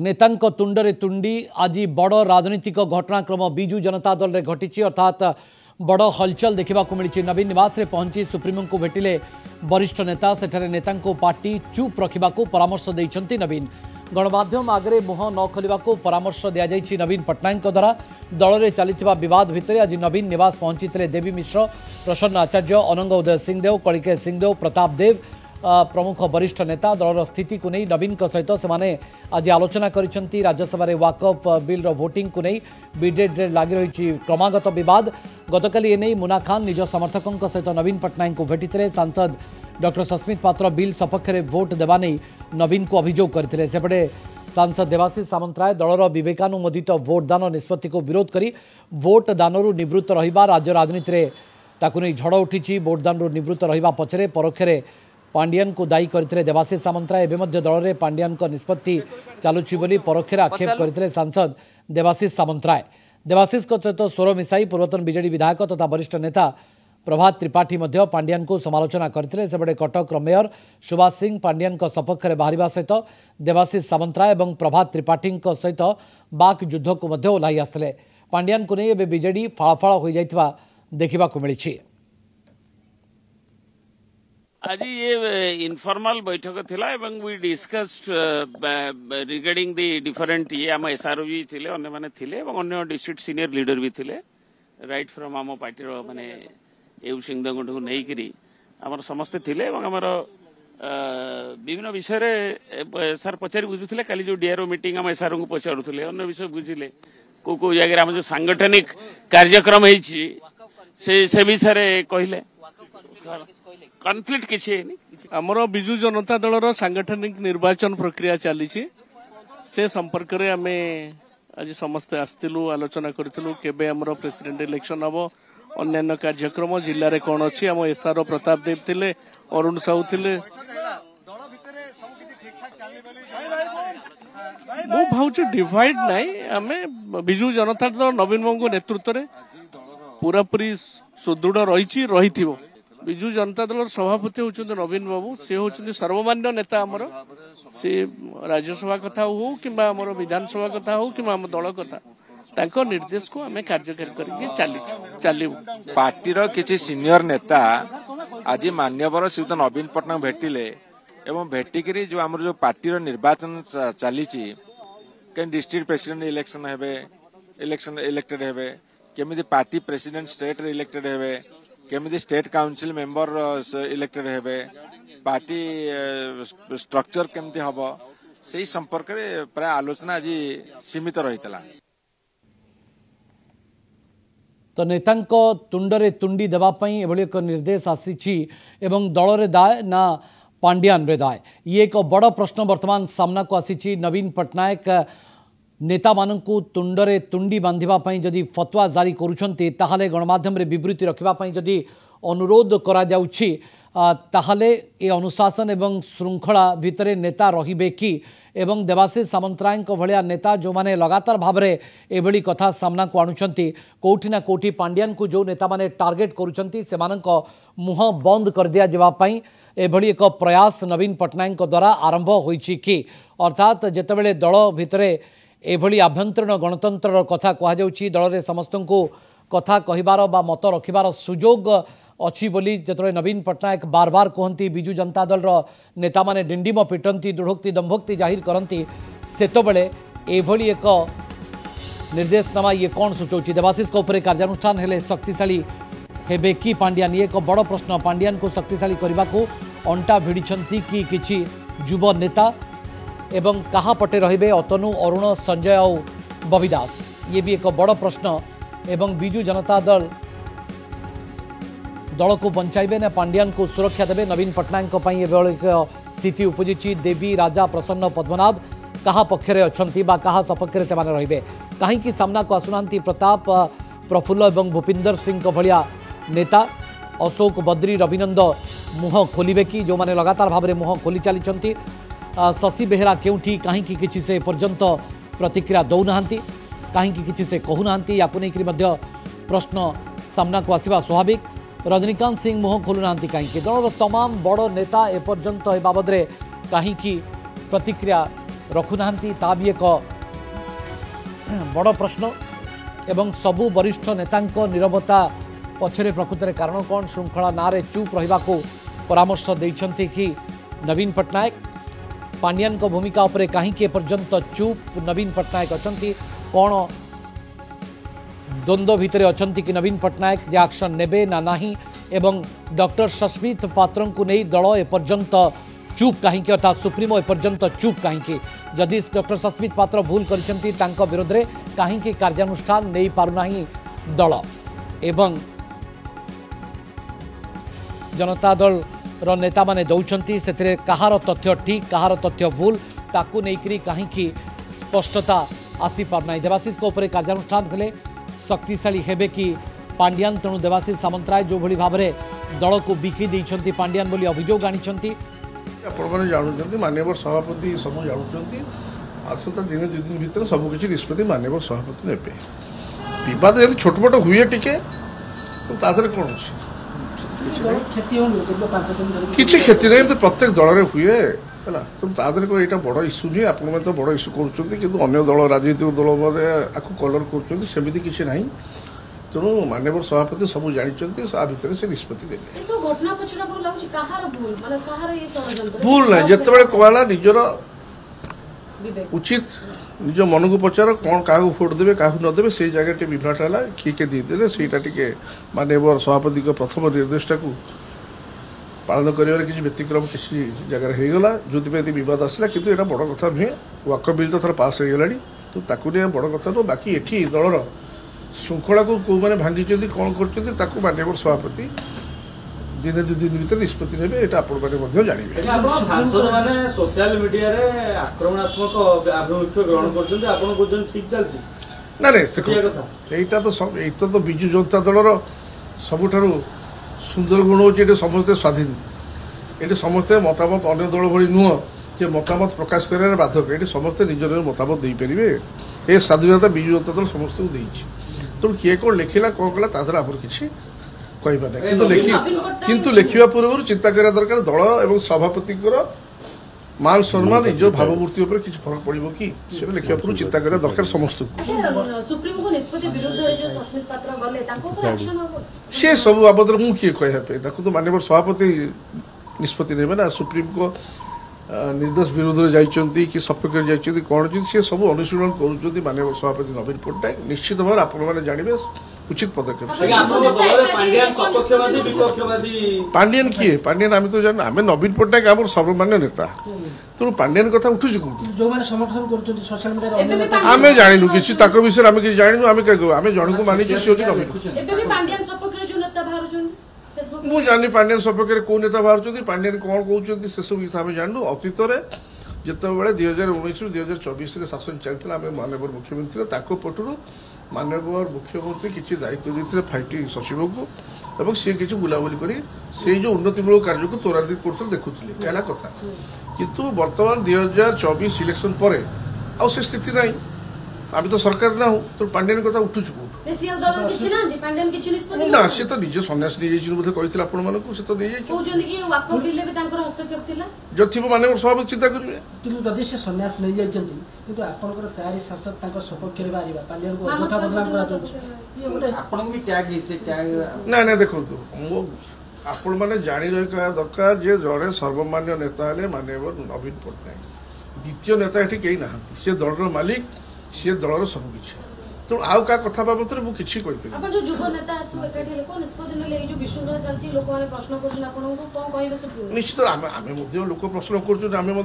नेतांक तुंडरे तुंडी आज बड़ राजनीतिक घटनाक्रम बिजु जनता दल में घटी अर्थात बड़ हलचल देखा मिली। नवीन निवास रे पहुंची सुप्रीमो को भेटिले वरिष्ठ नेता सेठारे नेता पार्टी चुप रखा परामर्श देइछंती नवीन। गणमाध्यम आगे मुह न खोलने को परामर्श दि जाइए नवीन पट्टनायक द्वारा। दल में चलता विवाद भितर आज नवीन निवास पहुंची देवी मिश्र, प्रसन्न आचार्य, अनंग उदय सिंहदेव, कलिकेश सिंहदेव, प्रताप देव प्रमुख वरिष्ठ नेता दलर स्थिति को नहीं नवीन सहित से आज आलोचना करिसेंती। राज्यसभा रे वाकअप बिल भोटिंग को नहीं बीजेडी लगी रही क्रमागत बद। गतकाली एने मुना खान निज समर्थकों सहित नवीन पट्टनायक को भेटी सांसद डॉक्टर सस्मित पात्र बिल सपक्ष में भोट देवा नहीं नवीन को अभियोग करते। सेपटे सांसद देवाशीष सामंतराय दलर विवेकानुमोदित भोटदान निष्पत्ति को विरोध करी भोट दानरू निवृत्त रहिबा राज्य राजनीति में ताकू नहीं झड़ उठी। भोटदान निवृत्त रहिबा पछरे परोक्षरे पांडियन को दायी करते देवाशीष सामंतराय। एवं दल में पांडियन को निष्पत्ति चलुची बोली परोक्षरे आक्षेप करते सांसद देवाशीष सामंतराय। देवाशीष सहित स्वर मिसाई पूर्वतन बीजेडी विधायक तथा वरिष्ठ नेता प्रभात त्रिपाठी मध्य पांडियन को समालोचना करते। सेपटे कटक मेयर सुभाष सिंह पांडियन को सपक्ष में बाहर सहित देवाशीष सामंतराय और प्रभात त्रिपाठी सहित बाक युद्ध को मध्य ओह्लाई आसते। पांडियन को नहीं बीजेडी फाळफाळ हो जाइथिबा देखा मिली। आज ये इनफॉर्मल बैठक थिला एवं we discussed regarding the different ये आम एसआरओ भी थिले अन्य माने थिले एवं अन्य डिस्ट्रिक्ट सीनियर लीडर भी थिले राइट फ्रॉम आम पार्टी रो माने एउ सिंहदेव को नहीं करी आमर समस्त थिले एवं आमर विभिन्न विषय रे सर पचारि बुझुथिले। काली जो डीआरओ मीटिंग आम एसआरओ को पचारुथिले अन्य विषय बुझिले को जगह आम जो सांगठनिक कार्यक्रम हेछि से विषय रे कहिले कन्फ्लिक्ट किसी आमर बिजु जनता दलर सांगठनिक निर्वाचन प्रक्रिया चली से संपर्क में आम आज समस्ते आसलु आलोचना करूँ केबे आमर प्रेसिडेंट इलेक्शन हम अन्य कार्यक्रम जिले में कौन अच्छी आम एसआर प्रताप देव थिले अरुण साहू थिले मु भावुँ डिवाइड नाई आम बिजु जनता दल नवीन बाबू नेतृत्व में पूरापूरी सुदृढ़ रही बिजु जनता दल सभापति होचंदी नवीन बाबू से होचंदी सर्वमान्य नेता आमर से राज्यसभा कथा हो कि विधानसभा कथा हो कि दल कथा तांको निर्देश को आम कार्यकारी करके चलू। पार्टी किसी सीनियर नेता आज मान्यवर श्रीयुत नवीन पट्टनायक भेटिले एवं भेटिकी जो आम जो पार्टी निर्वाचन चली डिस्ट्रिक्ट प्रेसिडेंट इलेक्शन हेबे इलेक्शन इलेक्टेड हेबे केमिति पार्टी प्रेसिडेंट स्टेट इलेक्टेड हेबे केमिति स्टेट काउंसिल मेंबर इलेक्टेड हेबे पार्टी स्ट्रक्चर केमिति हबो से संपर्क रे प्राय आलोचना आज सीमित रहितला। तो नेतांक तुंडरे तुंडी देवा पई एभली एक निर्देश आसीछि एवं दल रे दाय ना पांडियान रे दाय ये एक बड़ प्रश्न वर्तमान सामना को आसीछि। नवीन पट्टनायक नेता मानंकु तुंडरे तुंडी बांधिबा जदि फतवा जारी करुछन्ते ताहाले गणमाध्यम रे विवृत्ति रखिबा जदि अनुरोध करा जाउछि ताहाले ए अनुशासन एवं श्रृंखला भितरे नेता रहिबे कि एवं देवाशीष सामंतराय भलिया नेता जो माने लगातार भाव में एभली कथा सामना को आणुछन्ति कोठी ना कोठी पांडियन को जो नेता माने टार्गेट करुछन्ति सेमानक मुह बंद कर दिया जेबा पई एभली एक प्रयास नवीन पट्टनायक द्वारा आरंभ होइछि कि अर्थात जेतेबेले दल भितरे एभली आभ्यंतरीण गणतंत्र कथा कहुच्छी दल में समस्त को कथा कहिबार बा मत रखिबार सुजोग अच्छी बोली जिते नवीन पट्टनायक बार बार कहती बिजु जनता दल नेता माने डिंडिम पिटंती दुढ़ोक्ति दंभोक्ति जाहिर करती सेतबेले एभली एक निर्देशनामा ये कौन सूचाऊँ देवाशीष कार्यानुष्ठान हेले शक्तिशाली हेबे कि पांडियान ये एक बड़ प्रश्न। पांडियान को शक्तिशाली करने को अंटा भिड़िछंती कि किछि युव नेता एवं कहा पटे रहिबे अतनु अरुण संजय और बबी दास ये भी एक बड़ प्रश्न। एवं बिजु जनता दल दल को बंचाइबे ना पांडियान को सुरक्षा देबे नवीन पट्टनायक एक स्थिति उपजी। देवी राजा प्रसन्न पद्मनाभ कहा पक्षरे अछंती बा कहा सपक्षरे से माने रहिबे कहीं सामना को आसुनांती प्रताप प्रफुल्ल एवं भूपिंदर सिंह भलिया नेता अशोक बद्री रविनंद मुह खोलिबे कि जो माने लगातार भाव में मुह खोली चली शशि बेहेरा केउठी कहीं किछि से पर्यंत प्रतिक्रिया दौना कहीं किछि से कहूना या प्रश्न सामना को आसवा स्वाभाविक। रजनीकांत सिंह मुह खोलुना कहीं दल तमाम बड़ नेता एपर्यंत ए बाबद कहीं प्रतिक्रिया रखुना ता भी एक बड़ प्रश्न एवं सबु वरिष्ठ नेतांको नीरवता पछरे प्रकृत में कारण कौन श्रृंखला नारे चुप रहा परामर्श देइछंती कि नवीन पट्टनायक पांड्यान को भूमिका उपरे कहीं पर्यंत चुप नवीन पट्टनायक अछंती कौन द्वंद्व भितर अछंती कि नवीन पट्टनायक जे एक्शन नेबे ना नाही एवं डॉक्टर सस्मित पात्र को नहीं दल एपर्यंत चुप कहीं अर्थात सुप्रीमो एपर्यंत चुप कहीं जदि डॉक्टर सस्मित पात्र भूल करछंती तांको विरोध में कहीं कार्यानुष्ठान नहीं पारुना दल एवं जनता दल रो नेता माने दौरान से कहार तथ्य ठीक कहार तथ्य भूल ताकू नहीं कहीं स्पष्टता आसी पारना देवाशीष को ऊपर कार्यानुष्ठान हेले शक्तिशाली हेबे कि पांड्यान तेणु देवाशीष सामंतराय जो भली भाव में दल को बिकी देइछंती पांड्यान बोली अभियोग आनिछंती आपण जानते माननीय सभापति सब जानते आसता दिन 2 दिन भीतर सबकि निष्पत्ति माननीय सभापति ने बद यदि छोटमोट हुए टिके तो तादर कौन किसी क्षति नहीं तो प्रत्येक दल में हुए है तो तादर को यहाँ बड़ इश्यू नहीं आपण तो बड़ इश्यू कर दल राजनीतिक दल आपको कलर करमती किसी ना तेणु माननीय सभापति सब जानते भितर से निष्पत्ति भूल ना जिते कहला निजर उचित निज मन को पचार कौन क्या भोट देवे क्या नदेवे से जगह विभ्राट है किए किए देदेले सेटा टे माननीय सभापति प्रथम निर्देशटा को पालन कर किसी व्यतिक्रम किसी जगह होगला जो बद आसला कि बड़ कथा नुहे वाक बिल तो थर पास हो गला तो ताकू नहीं बड़ कथा नुह बाकी एटी दलर श्रृंखला को मैंने भांगी कौन कर माननीय सभापति दिन 2 दिन भीतर निष्पत्ति ने आपण जानवे सोशल मीडिया रे आक्रमणात्मक आभिमुख्य ग्रहण करछन्ते आपण कोजन ठीक चलछि ना रे देखो एटा तो सब एटा तो बिजु जनता दलर सबुठारु सुंदर गुण होचे समस्त स्वाधीन ये समस्ते मतामत अन्य दल भली नुह जे मतामत प्रकाश कर बाधक ये समस्ते निज मतामत दे पारे ये स्वाधीनता बिजु जनता दल समस्त को देछि तेणु किए कौन लिखला कौन कला तादर आम किसी किंतु लिखा पूर्व चिंता करा दरकार दल एवं सभापति मान सम्मान निज भावमूर्ति किसी फरक पड़ो कि लिखा पूर्व चिंता करा दरकार समस्त सी सब बाबद मुझे किए कहवाई तो माननीय सभापति निष्पत्ति ने ना सुप्रीम को निर्देश विरोध में जाइए कि सपक्ष जाइए कौन सी सब अनुशीलन कर माननीय सभापति नवीन पट्टनायक निश्चित भाव आप जानवे उचित पदक्षेप पांड्यान किए पांड्यान आम तो जान आम नवीन पट्टनायक आम सर्वमान्य नेता तेणु पांड्यान कथा उठुची आम जानू किसी विषय आम कि जानू आम जन को मानी सी नवीन मुझे जानी पांड्यान सपक्ष कौ नेता बाहर पांड्यान कौन कहते से सब आम जानू अतीत जिते 2019 2024 शासन चलता आम माननीय मुख्यमंत्री पटू माननीय मुख्यमंत्री किसी दायित्व देते 5T सचिव को सी किसी बुलाबुली कर जो उन्नतिमूलक कार्य को त्वरान्वित कर देखुले है कथा किंतु बर्तमान 2024 इलेक्शन पर आ स्थिति ना आम तो सरकार ना तो पांड्यान कथा उठुचु ना सी तो निज सन्यास नहीं बोधे कहते आपको सी तो नहीं जो थी माननीय सभापति चिंता करेंगे से सन्यास नहीं जाइए आपंकर 4 सांसद सपक्ष ना ना देखो आपण मैंने जानी रहा दरकार जे जड़े सर्वमान्य नेता माननीय नवीन पट्टनायक द्वितीय नेता ये कहीं ना सी दलर मालिक सी दलर सबकि तेणु आउ क्या कथा बाबद मुझे निश्चित लोक प्रश्न कर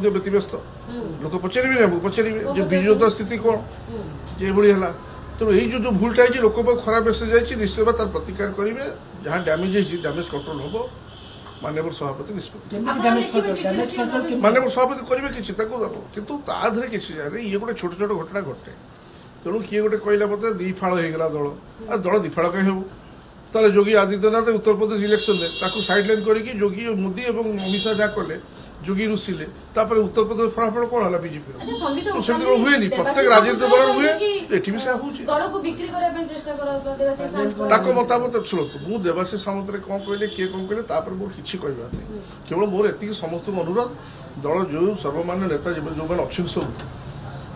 व्यतिव्यस्त लोक पचारे पचारे विजु जनता स्थिति कौन है तेणु यही जो भूलटा है लोक खराब मेसेज जाइए निश्चित भाव तार प्रतिकार करेंगे जहाँ डैमेज है डैमेज कंट्रोल हम माननीय सभापति निष्पत्ति माननीय सभापति करेंगे किसी कितु ताधे किसी ये गोटे छोट छोट घटना घटे तेणु किए गोटे कहला पता दिफाड़ होगा दल आ दल दिफाड़ कहीं हो ताले योगी आदित्यनाथ उत्तर प्रदेश इलेक्शन में साइडलाइन करके योगी मोदी और अमित शाह जहाँ कले योगी रुषिले उत्तर प्रदेश फलाफल कौन है बीजेपी हुए प्रत्येक राजनीतिक दल हुए ये भी मतामत शुणु मुझे देवाशीष सामंत कौन कहले किए कौन कहले मोर किसी कहबार नहीं केवल मोर एति समस्त अनुरोध दल जो सर्वमान्य नेता जो अच्छे सब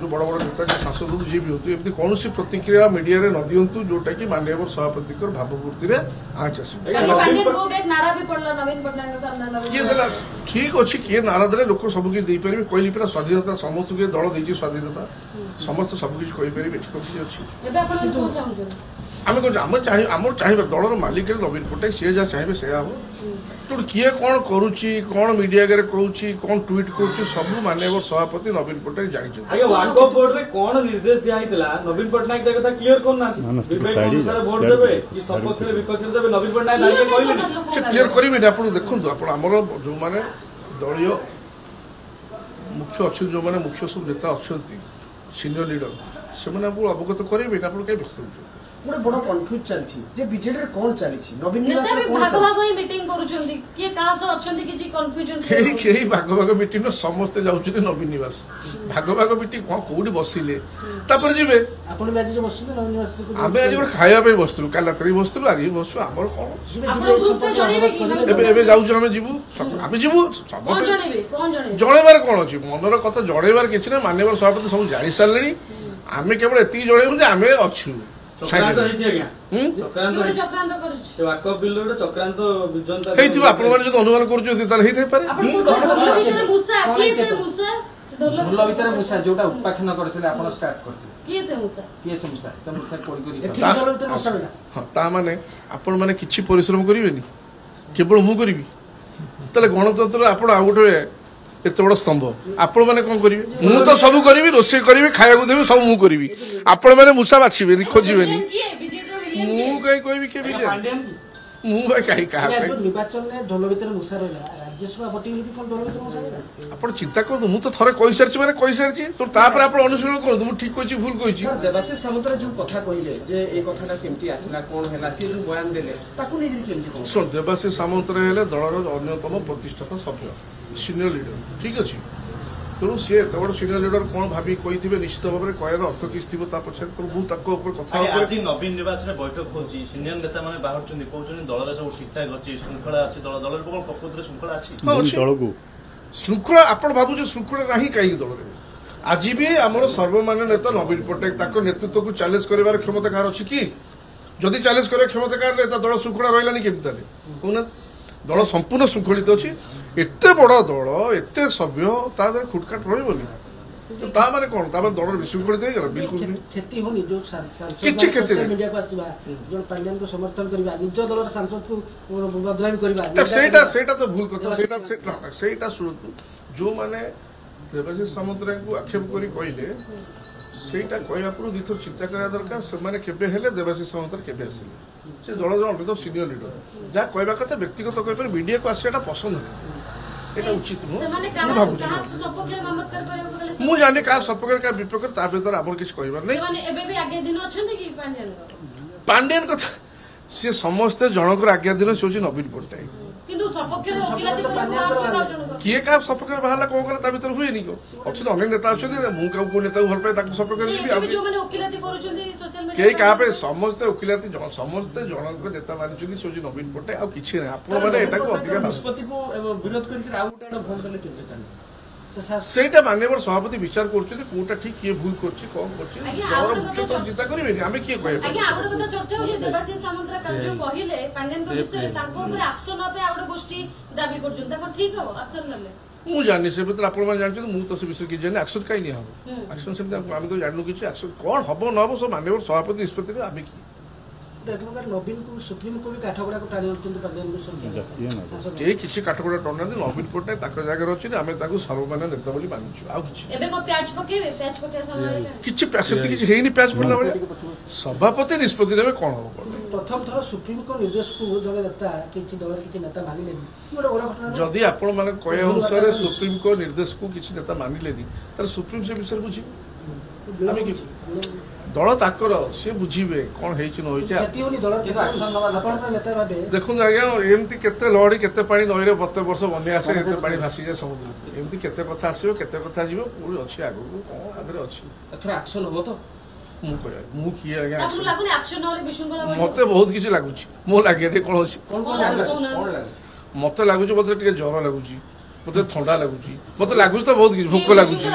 जो बड़ बड़ नेता जी सांसद जी भी होती एमती कौन प्रतिक्रिया मीडिया रे न दियंतु जोटा कि माननीय सभापति भावपूर्ति रे आँच आस किए देला ठीक अच्छे किए नारा देले लोक सब किसी देपारे कहली पे स्वाधीनता समस्त किए दल देती स्वाधीनता समस्त सबकि कहीपर ठीक अच्छे आम कह आम चाहिए दलर मालिक नवीन पट्टनायक सी जहाँ चाहिए से हम तो किए कौन करुच्ची कौन मीडिया आगे कहूँ कौन ट्वीट कर सब माननीय सभापति नवीन पट्टनायक जानते कौन निर्देश दिया नवीन पट्टनायक कथा क्लियर करना भोट देवे कि सपक्ष विपक्ष देवे नवीन पट्टनायक क्लियर करेंगे आप देखो आमर जो मैंने दलीय मुख्य अच्छे जो मैंने मुख्य सब नेता अच्छा सीनियर लीडर से अवगत करेंगे आप कहीं व्यस्त हो गोटे बड़ कन्फ्यूज चलछि जे बीजेडी रे कोन चलिछि नवीन निवास रे कोन भाग भाग मीटिंग करूछंदी के कहा से अछंदी कि कन्फ्यूजन केही भाग भाग मीटिंग में समस्त जाउछथि नवीन निवास भाग भाग मीटिंग कोन कोडी बसिले तापर जिवे आपण आज जे बसुते नवीन निवास रे आमे आज खाया पे बसतु काल रात्रि बसतु आज बसु हमर कोन एबे जाउछु हम जिवु आमे जिवु कोन जणेबे जणेबार कोन अछि मनर कथा जणेबार किछि ना माननीय सभापति सब जानि सारलेनी आमे केवल एती जणेबु जे आमे अछु चक्रांत अनुमान कर किछि परिश्रम करेंगे केवल मु करी गणतंत्र आप गोटे एत बड़ स्तंभ आपण मैंने कौन करेंगे मु तो सब करी रोषे करी खाया देवी सब मु करी आपण मैंने मूषा बाछे खोजे चिंता कर तो थे कही सारी मैंने कही सारी तो अनुशीलन कर ठीक कही भूल कही देवाशीष सामंतराय जो कथा कहले जे ए कथाटा केमती आसला कोन हैला से जो बयान देले ताकू नै केमती सुन देवाशीष सामंतराय हेले दलर अन्यतम प्रतिष्ठाता सभ्य सीनियर लीडर ठीक अच्छे तेणु सी एत बड़ सीनियर लीडर कौन भाभी कही निश्चित भाव में कहर अर्थ किसी पछे तो कथा नवीन निवास बैठक होची सीनियर नेता माने बाहर कहते दल सब ठीकठाक अच्छी श्रृंखला अच्छी दल प्रकृति श्रृंखला अच्छी श्रृंखला आप भावुँ श्रृंखला ना कहीं दल आज भी आम सर्वमान्य नेता नवीन पट्टनायक नेतृत्व को चैलेंज कर क्षमता अच्छी कि जदि चैलेंज कर क्षमता नेता दल श्रृंखला रही केमी कहना दल संपूर्ण श्रृंखलित अच्छी एत बड़ दल एत सभ्य खुटखाट रही माने कौन दल विशृंखलित हो बिल्कुल क्षति होनी जो किछि क्षति मीडिया को आसीबा जो पांड्यान को समर्थन करबा निज दलर सांसद को बदनामी करबा सेटा तो भूल कथा सेटा सुनतु जो माने देवाशीष सामंतराय को आक्षेप करी कहले सेटा कहया पर दिथर चिंता करा दरकार से माने केबे हेले देवाशीष सामंतराय केबे आसिले से दल अन्यतम सीनियर लीडर जहाँ कहवा कथा व्यक्तिगत कह मीडिया को आसा पसंद है ये उचित नुह भावुँ मुझे जाने क्या सपक्ष क्या विपक्ष ता भर आम किसी कहबार नहीं पांड्यान कथा सी समस्ते जनकर आज्ञा दिन से हूँ नवीन पट्टनायक किए क्या सपक्ष बाहर कौन कला भर हुए अच्छे अनेक नेता अच्छे मुझे नेता भल पाए सपक्ष कई क्या समस्ते वकिलाती समस्ते जनक नेता मानी से हूँ नवीन पट्टनायक आ कि अधिक सेटा माननीय सभापति विचार करोटा ठीक किए भूल कर चिंता करेंगे आम किए मुझे जानी से जानते मुझे से विषय किसी एक्शन कहीं नहीं हम एक्शन से तो जानू कि एक्शन कौन हम न हम सब माननीय सभापति निष्पत्ति आम कि नवीन को सुप्रीम को भी काठगोड़ा को टाणी किसी काठगोड़ा टाणुना नवीन पट्टनायक जगह अच्छे आम सर्वमान्य नेता बोली मानिचु किसी प्याज पड़ला भाई सभापति निष्पत्ति ने कौन हम प्रथम थर सुप्रीम कोर्ट निर्देश को जगह नेता किसी दल किसी नेता मानिले जदि आपण माने कहे अनुसार सुप्रीम कोर्ट निर्देश को किसी नेता मानिले सुप्रीम से विषय बुझी दल ताकर सी बुझे कौन देखो आज्ञा एमती केते लहड़ी केते पानी नई प्रत्येक वर्ष बन्या आसे केते पानी भासी जाए समुद्र एमती केते कथा आसीबो केते कथा जीवो पूरी अछि आगु कोन आदरे अछि एथरा एक्शन होबो तो मु किए आज्ञा मते बहुत किछि लागुछि मो लागे कोन अछि मते लागुछि मते टिके ज्वर लागुछि मते ठंडा लागुछि मते लागुछि तो बहुत किछि भूख लागुछि